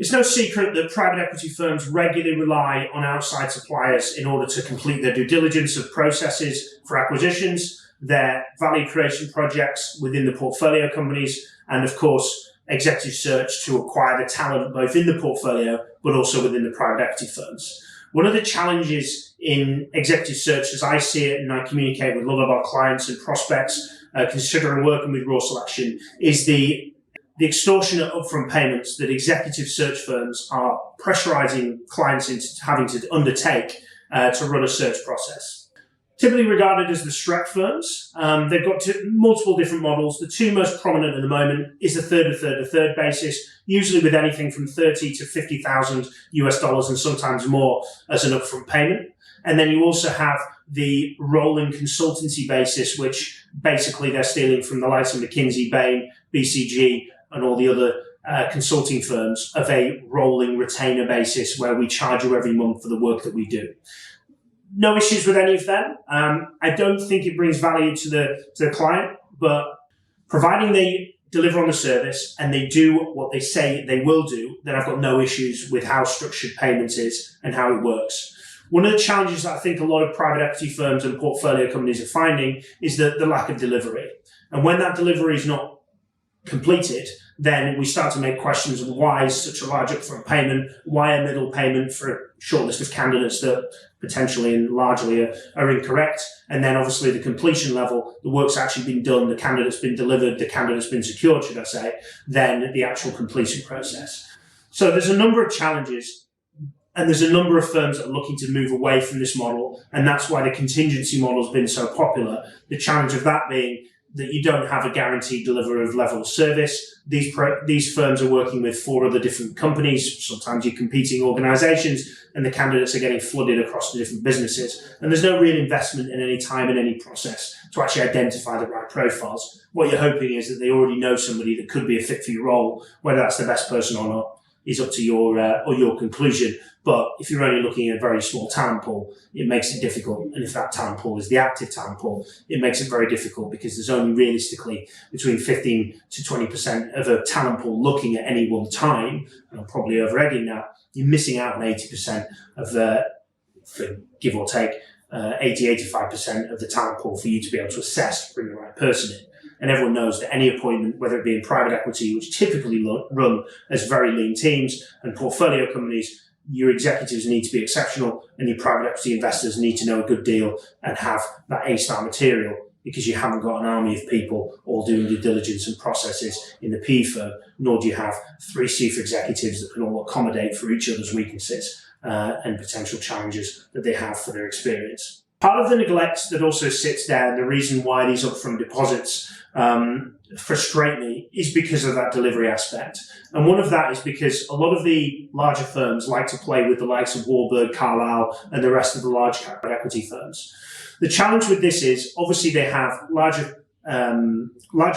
It's no secret that private equity firms regularly rely on outside suppliers in order to complete their due diligence of processes for acquisitions, their value creation projects within the portfolio companies, and of course, executive search to acquire the talent both in the portfolio but also within the private equity firms. One of the challenges in executive search, as I see it, and I communicate with a lot of our clients and prospects considering working with Raw Selection, is the extortionate upfront payments that executive search firms are pressurizing clients into having to undertake to run a search process. Typically regarded as the stretch firms, they've got multiple different models. The two most prominent at the moment is the third basis, usually with anything from 30 to 50,000 US dollars and sometimes more as an upfront payment. And then you also have the rolling consultancy basis, which basically they're stealing from the likes of McKinsey, Bain, BCG, and all the other consulting firms of a rolling retainer basis where we charge you every month for the work that we do. No issues with any of them. I don't think it brings value to the client, but providing they deliver on the service and they do what they say they will do, then I've got no issues with how structured payments is and how it works. One of the challenges that I think a lot of private equity firms and portfolio companies are finding is the lack of delivery. And when that delivery is not completed, then we start to make questions of why is such a large upfront payment, why a middle payment for a short list of candidates that potentially and largely are incorrect. And then obviously the completion level, the work's actually been done, the candidate's been delivered, the candidate's been secured, should I say, then the actual completion process. So there's a number of challenges, and there's a number of firms that are looking to move away from this model, and that's why the contingency model has been so popular. The challenge of that being that you don't have a guaranteed delivery of level of service. These firms are working with 4 other different companies. Sometimes you're competing organizations, and the candidates are getting flooded across the different businesses. And there's no real investment in any time in any process to actually identify the right profiles. What you're hoping is that they already know somebody that could be a fit for your role. Whether that's the best person or not is up to your conclusion. But if you're only looking at a very small talent pool, it makes it difficult. And if that talent pool is the active talent pool, it makes it very difficult because there's only realistically between 15 to 20% of a talent pool looking at any one time. And I'm probably over-egging that. You're missing out on 80% of the, give or take, 80-85% of the talent pool for you to be able to assess to bring the right person in. And everyone knows that any appointment, whether it be in private equity, which typically run as very lean teams, and portfolio companies, your executives need to be exceptional, and your private equity investors need to know a good deal and have that A-star material, because you haven't got an army of people all doing due diligence and processes in the PE firm, nor do you have 3 chief executives that can all accommodate for each other's weaknesses and potential challenges that they have for their experience. Part of the neglect that also sits there, and the reason why these upfront deposits frustrate me, is because of that delivery aspect. And one of that is because a lot of the larger firms like to play with the likes of Warburg, Carlyle, and the rest of the large private equity firms. The challenge with this is obviously they have larger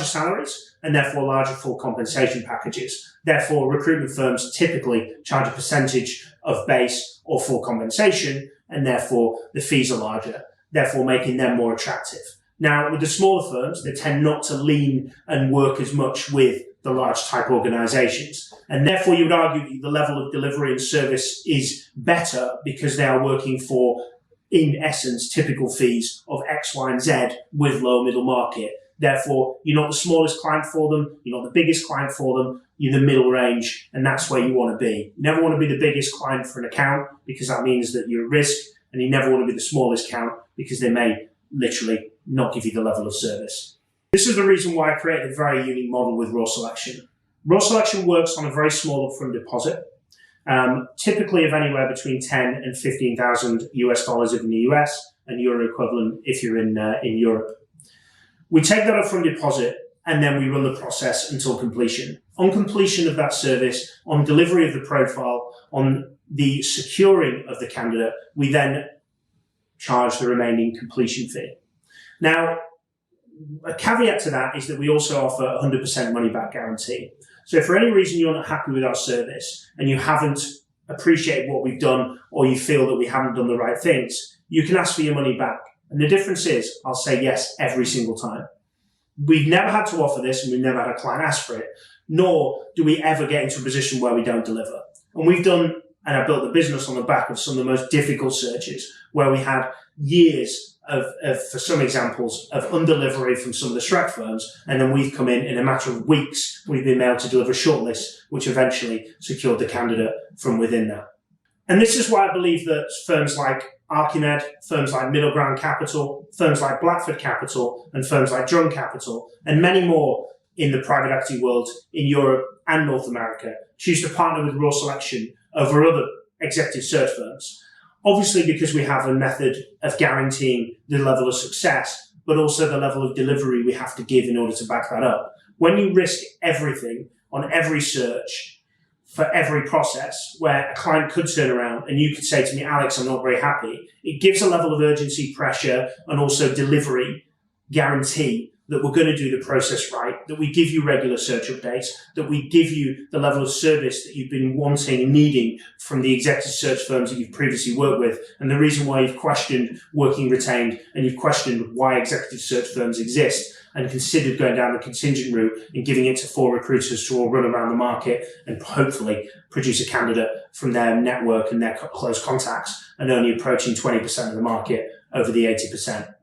salaries and therefore larger full compensation packages. Therefore, recruitment firms typically charge a percentage of base or full compensation, and therefore the fees are larger, therefore making them more attractive. Now, with the smaller firms, they tend not to lean and work as much with the large type organizations. And therefore, you would argue that the level of delivery and service is better because they are working for, in essence, typical fees of X, Y, and Z with low middle market. Therefore, you're not the smallest client for them, you're not the biggest client for them, you're the middle range, and that's where you want to be. You never want to be the biggest client for an account because that means that you're at risk, and you never want to be the smallest account because they may literally not give you the level of service. This is the reason why I created a very unique model with Raw Selection. Raw Selection works on a very small upfront deposit, typically of anywhere between 10 and 15,000 US dollars in the US, and euro equivalent if you're in Europe. We take that upfront deposit and then we run the process until completion. On completion of that service, on delivery of the profile, on the securing of the candidate, we then charge the remaining completion fee. Now, a caveat to that is that we also offer a 100% money back guarantee. So if for any reason you're not happy with our service and you haven't appreciated what we've done, or you feel that we haven't done the right things, you can ask for your money back. And the difference is, I'll say yes every single time. We've never had to offer this, and we've never had a client ask for it, nor do we ever get into a position where we don't deliver. And we've done, and I built the business on the back of some of the most difficult searches where we had years of for some examples, of undelivery from some of the Shrek firms. And then we've come in a matter of weeks, we've been able to deliver a shortlist, which eventually secured the candidate from within that. And this is why I believe that firms like Archimed, firms like Middle Ground Capital, firms like Blackford Capital, and firms like Drum Capital, and many more in the private equity world in Europe and North America choose to partner with Raw Selection over other executive search firms. Obviously, because we have a method of guaranteeing the level of success, but also the level of delivery we have to give in order to back that up. When you risk everything on every search, for every process where a client could turn around and you could say to me, Alex, I'm not very happy, it gives a level of urgency, pressure, and also delivery guarantee that we're going to do the process right, that we give you regular search updates, that we give you the level of service that you've been wanting and needing from the executive search firms that you've previously worked with. And the reason why you've questioned working retained and you've questioned why executive search firms exist and considered going down the contingent route and giving it to 4 recruiters to all run around the market and hopefully produce a candidate from their network and their close contacts and only approaching 20% of the market over the 80%.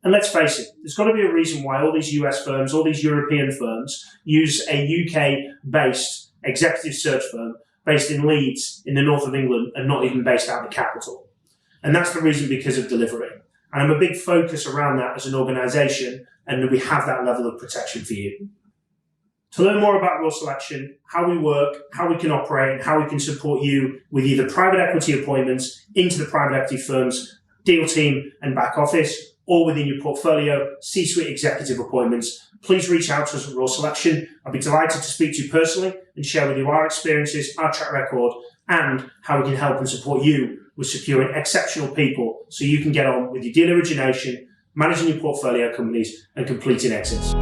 And let's face it, there's got to be a reason why all these US firms, all these European firms use a UK-based executive search firm based in Leeds in the north of England and not even based out of the capital. And that's the reason, because of delivery. And I'm a big focus around that as an organization, and we have that level of protection for you. To learn more about Raw Selection, how we work, how we can operate, and how we can support you with either private equity appointments into the private equity firm's deal team and back office, or within your portfolio, C-suite executive appointments, please reach out to us at Raw Selection. I'll be delighted to speak to you personally and share with you our experiences, our track record, and how we can help and support you with securing exceptional people so you can get on with your deal origination, managing your portfolio companies, and completing exits.